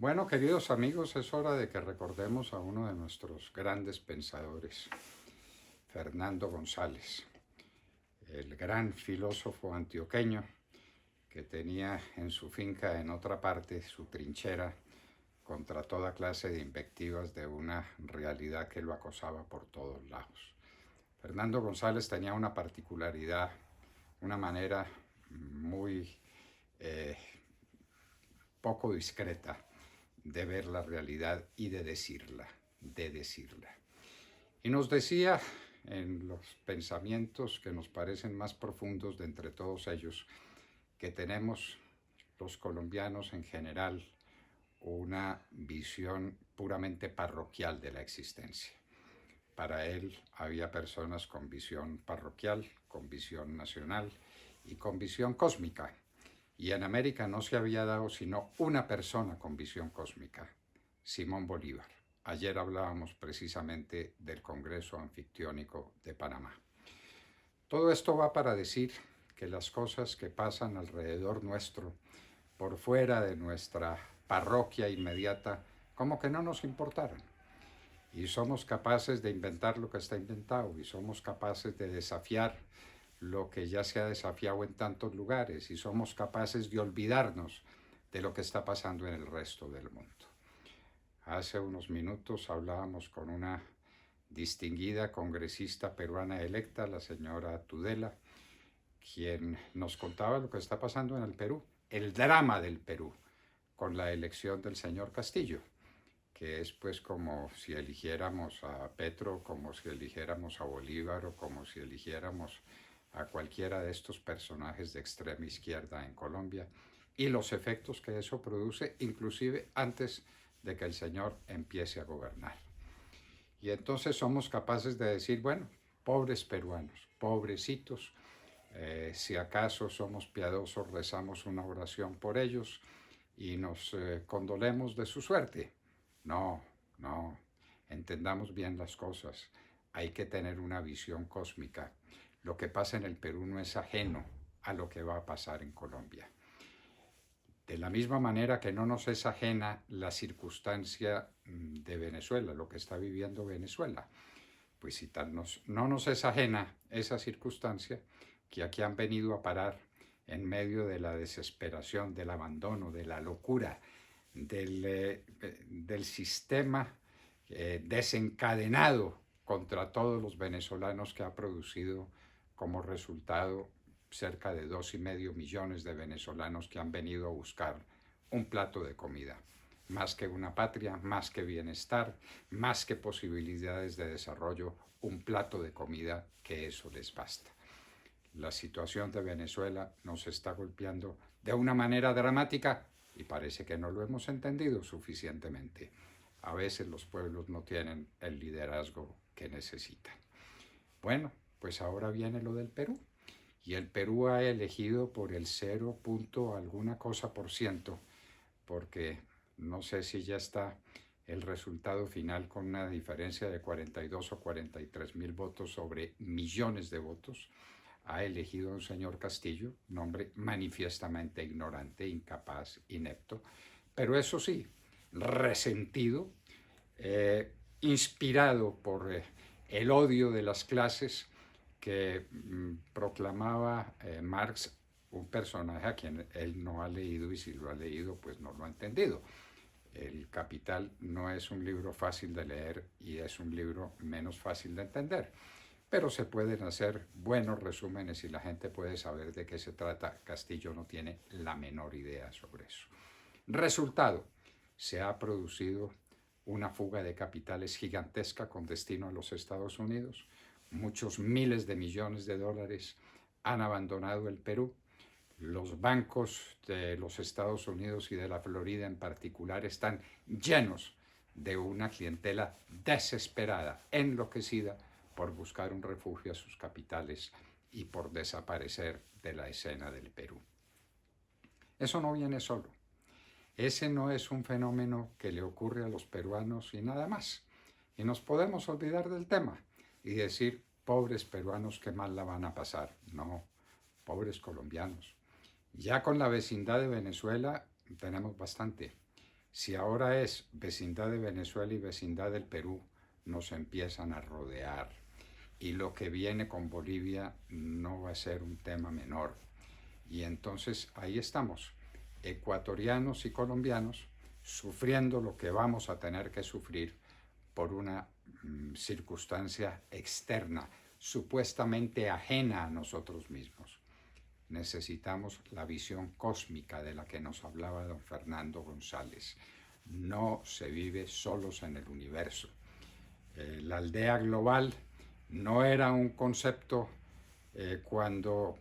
Bueno, queridos amigos, es hora de que recordemos a uno de nuestros grandes pensadores, Fernando González, el gran filósofo antioqueño que tenía en su finca en otra parte su trinchera contra toda clase de invectivas de una realidad que lo acosaba por todos lados. Fernando González tenía una particularidad, una manera muy eh, poco discreta de ver la realidad y de decirla, Y nos decía en los pensamientos que nos parecen más profundos de entre todos ellos, que tenemos los colombianos en general una visión puramente parroquial de la existencia. Para él había personas con visión parroquial, con visión nacional y con visión cósmica. Y en América no se había dado sino una persona con visión cósmica, Simón Bolívar. Ayer hablábamos precisamente del Congreso Anfictiónico de Panamá. Todo esto va para decir que las cosas que pasan alrededor nuestro, por fuera de nuestra parroquia inmediata, como que no nos importaran. Y somos capaces de inventar lo que está inventado, y somos capaces de desafiar lo que ya se ha desafiado en tantos lugares, y somos capaces de olvidarnos de lo que está pasando en el resto del mundo. Hace unos minutos hablábamos con una distinguida congresista peruana electa, la señora Tudela, quien nos contaba lo que está pasando en el Perú, el drama del Perú, con la elección del señor Castillo, que es pues como si eligiéramos a Petro, como si eligiéramos a Bolívar o como si eligiéramos a cualquiera de estos personajes de extrema izquierda en Colombia, y los efectos que eso produce, inclusive antes de que el señor empiece a gobernar. Y entonces somos capaces de decir, bueno, pobres peruanos, pobrecitos, si acaso somos piadosos, rezamos una oración por ellos y nos condolemos de su suerte. No, no, entendamos bien las cosas. Hay que tener una visión cósmica. Lo que pasa en el Perú no es ajeno a lo que va a pasar en Colombia. De la misma manera que no nos es ajena la circunstancia de Venezuela, lo que está viviendo Venezuela. Pues si tal no nos es ajena esa circunstancia, que aquí han venido a parar en medio de la desesperación, del abandono, de la locura, del sistema desencadenado contra todos los venezolanos que ha producido como resultado cerca de 2,5 millones de venezolanos que han venido a buscar un plato de comida. Más que una patria, más que bienestar, más que posibilidades de desarrollo, un plato de comida, que eso les basta. La situación de Venezuela nos está golpeando de una manera dramática y parece que no lo hemos entendido suficientemente. A veces los pueblos no tienen el liderazgo que necesitan. Bueno, pues ahora viene lo del Perú. Y el Perú ha elegido por el 0. alguna cosa por ciento, porque no sé si ya está el resultado final con una diferencia de 42 o 43 mil votos sobre millones de votos. Ha elegido a un señor Castillo, un hombre manifiestamente ignorante, incapaz, inepto, pero eso sí, resentido, inspirado por el odio de las clases que proclamaba Marx, un personaje a quien él no ha leído, y si lo ha leído pues no lo ha entendido. El Capital no es un libro fácil de leer y es un libro menos fácil de entender, pero se pueden hacer buenos resúmenes y la gente puede saber de qué se trata. Castillo no tiene la menor idea sobre eso. Resultado, se ha producido una fuga de capitales gigantesca con destino a los Estados Unidos. Muchos miles de millones de dólares han abandonado el Perú. Los bancos de los Estados Unidos y de la Florida en particular están llenos de una clientela desesperada, enloquecida por buscar un refugio a sus capitales y por desaparecer de la escena del Perú. Eso no viene solo. Ese no es un fenómeno que le ocurre a los peruanos y nada más. Y nos podemos olvidar del tema y decir, pobres peruanos, qué mal la van a pasar. No, pobres colombianos. Ya con la vecindad de Venezuela tenemos bastante. Si ahora es vecindad de Venezuela y vecindad del Perú, nos empiezan a rodear. Y lo que viene con Bolivia no va a ser un tema menor. Y entonces ahí estamos, ecuatorianos y colombianos, sufriendo lo que vamos a tener que sufrir por una circunstancia externa, supuestamente ajena a nosotros mismos. Necesitamos la visión cósmica de la que nos hablaba don Fernando González. No se vive solos en el universo. La aldea global no era un concepto cuando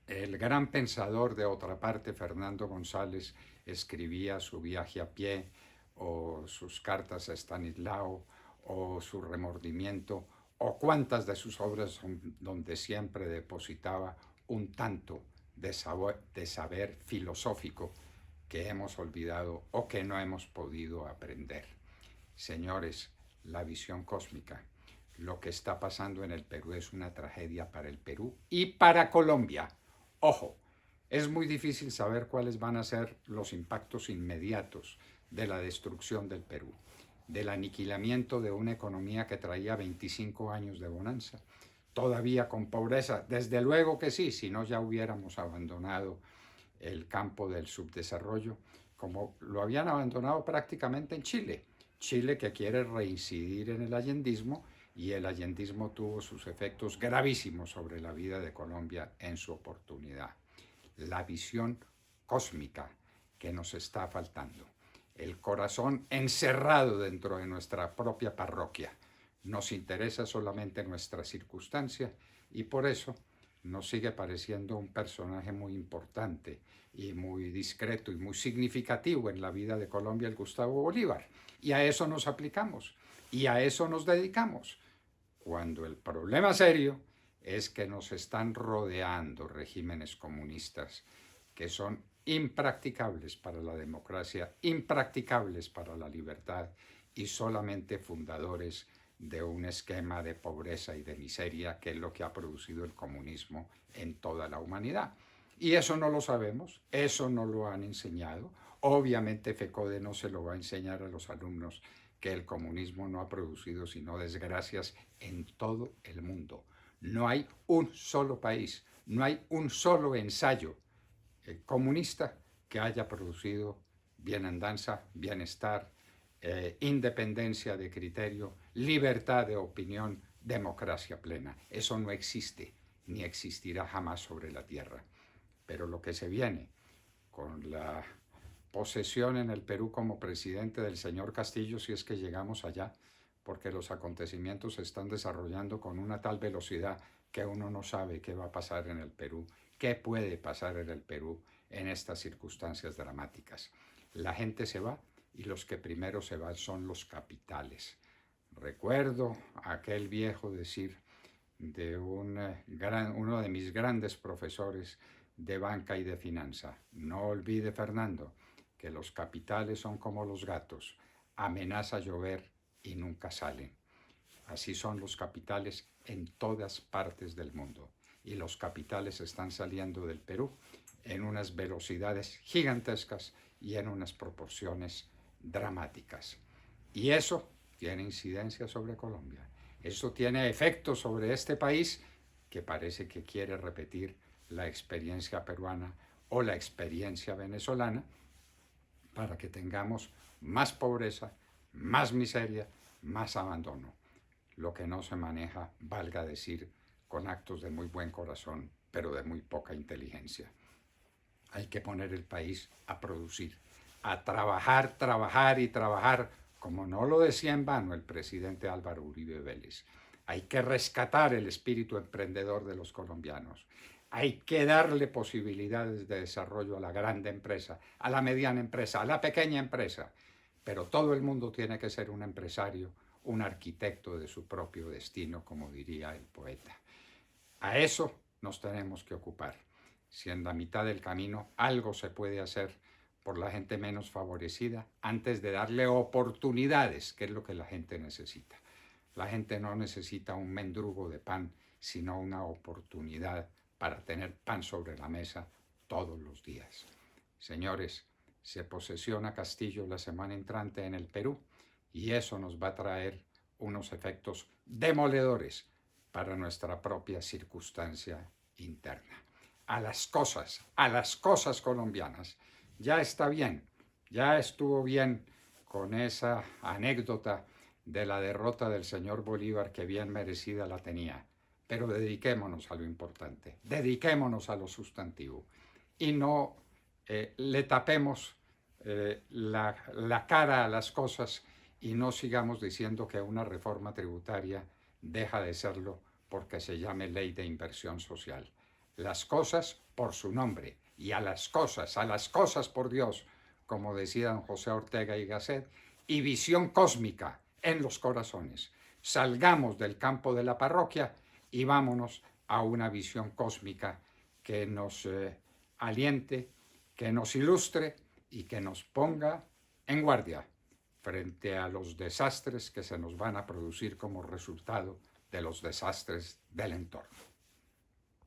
el gran pensador de otra parte, Fernando González, escribía su viaje a pie o sus cartas a Estanislao o su remordimiento o cuántas de sus obras donde siempre depositaba un tanto de saber filosófico que hemos olvidado o que no hemos podido aprender. Señores, la visión cósmica. Lo que está pasando en el Perú es una tragedia para el Perú y para Colombia. Ojo, es muy difícil saber cuáles van a ser los impactos inmediatos de la destrucción del Perú, del aniquilamiento de una economía que traía 25 años de bonanza, todavía con pobreza. Desde luego que sí, si no ya hubiéramos abandonado el campo del subdesarrollo, como lo habían abandonado prácticamente en Chile. Chile que quiere reincidir en el allendismo, y el allendismo tuvo sus efectos gravísimos sobre la vida de Colombia en su oportunidad. La visión cósmica que nos está faltando. El corazón encerrado dentro de nuestra propia parroquia. Nos interesa solamente nuestra circunstancia y por eso nos sigue pareciendo un personaje muy importante y muy discreto y muy significativo en la vida de Colombia, el Gustavo Bolívar. Y a eso nos aplicamos y a eso nos dedicamos. Cuando el problema serio es que nos están rodeando regímenes comunistas que son impracticables para la democracia, impracticables para la libertad y solamente fundadores de un esquema de pobreza y de miseria que es lo que ha producido el comunismo en toda la humanidad. Y eso no lo sabemos, eso no lo han enseñado. Obviamente FECODE no se lo va a enseñar a los alumnos que el comunismo no ha producido sino desgracias en todo el mundo. No hay un solo país, no hay un solo ensayo comunista que haya producido bienandanza, bienestar, independencia de criterio, libertad de opinión, democracia plena. Eso no existe ni existirá jamás sobre la tierra. Pero lo que se viene con la posesión en el Perú como presidente del señor Castillo, si es que llegamos allá, porque los acontecimientos se están desarrollando con una tal velocidad que uno no sabe qué va a pasar en el Perú, qué puede pasar en el Perú en estas circunstancias dramáticas. La gente se va y los que primero se van son los capitales. Recuerdo aquel viejo decir de uno de mis grandes profesores de banca y de finanza. No olvide, Fernando, que los capitales son como los gatos, amenaza llover y nunca salen. Así son los capitales en todas partes del mundo. Y los capitales están saliendo del Perú en unas velocidades gigantescas y en unas proporciones dramáticas. Y eso tiene incidencia sobre Colombia. Eso tiene efectos sobre este país que parece que quiere repetir la experiencia peruana o la experiencia venezolana para que tengamos más pobreza, más miseria, más abandono. Lo que no se maneja, valga decir, con actos de muy buen corazón, pero de muy poca inteligencia. Hay que poner el país a producir, a trabajar, trabajar y trabajar, como no lo decía en vano el presidente Álvaro Uribe Vélez. Hay que rescatar el espíritu emprendedor de los colombianos. Hay que darle posibilidades de desarrollo a la grande empresa, a la mediana empresa, a la pequeña empresa. Pero todo el mundo tiene que ser un empresario, un arquitecto de su propio destino, como diría el poeta. A eso nos tenemos que ocupar. Si en la mitad del camino algo se puede hacer por la gente menos favorecida, antes de darle oportunidades, que es lo que la gente necesita. La gente no necesita un mendrugo de pan, sino una oportunidad para tener pan sobre la mesa todos los días. Señores, se posesiona Castillo la semana entrante en el Perú y eso nos va a traer unos efectos demoledores para nuestra propia circunstancia interna. A las cosas colombianas. Ya está bien, ya estuvo bien con esa anécdota de la derrota del señor Bolívar, que bien merecida la tenía. Pero dediquémonos a lo importante, dediquémonos a lo sustantivo y no le tapemos la cara a las cosas y no sigamos diciendo que una reforma tributaria deja de serlo porque se llame ley de inversión social. Las cosas por su nombre y a las cosas por Dios, como decían José Ortega y Gasset, y visión cósmica en los corazones. Salgamos del campo de la parroquia y vámonos a una visión cósmica que nos aliente, que nos ilustre y que nos ponga en guardia frente a los desastres que se nos van a producir como resultado de los desastres del entorno.